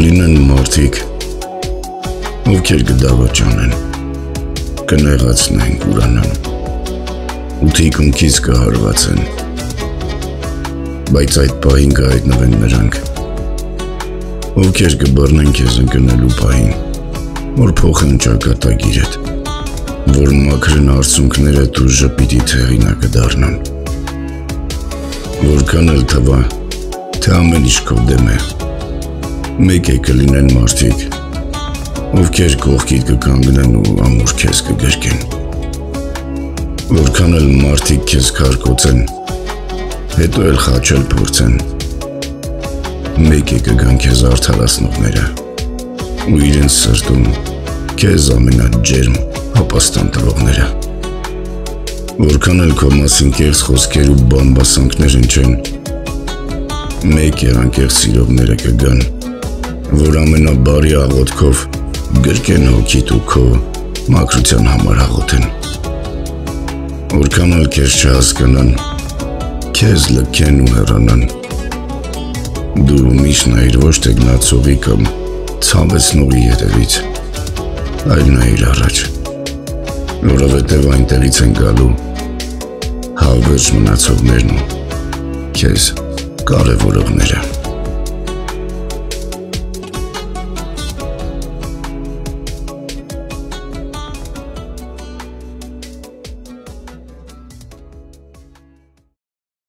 Կլինեն մարդիկ, ովքեր կդավաճանեն, կնեղացնեն, կուրանան, ու թիկունքից կհարվածեն, բայց այդ պահին կհայտնվեն նրանք, ովքեր կբռնեն քեզ ընկնելու պահին, որ փոխեն ճակատագիրդ, որ մաքրեն արցունքներդ ու ժպիտի թեղինը կդառնան, որքան էլ թվա, թե ամեն ինչ քո դեմ է, մեկ է կլինեն մարդիկ, ովքեր կողքիդ կկանգնեն ու ամուր քեզ կգրկեն, որքան էլ մարդիկ քեզ քարկոծեն, հետո էլ խաչել փորձեն, մեկ է կգան քեզ արդարացնողները, ու իրենց սրտում քեզ ամենաջերմ հապաստան տվողները, որքան էլ քո մասին կեղծ խոսքեր ու բամբասանքներ հնչեն, մեկ է անկեղծ սիրողները կգան, որ ամենաբարի աղոթքով գրկեն հոգիդ ու քո մաքրության համար աղոթեն, որքան էլ քեզ չհասկանան, քեզ լքեն ու հեռանան, դու միշտ նայիր ոչ թե գնացողի կամ ցավեցնողի հետևից, այլ նայիր առաջ, որովհետև այնտեղից են գալու հավերժ մնացողներն ու քեզ կարևորողները։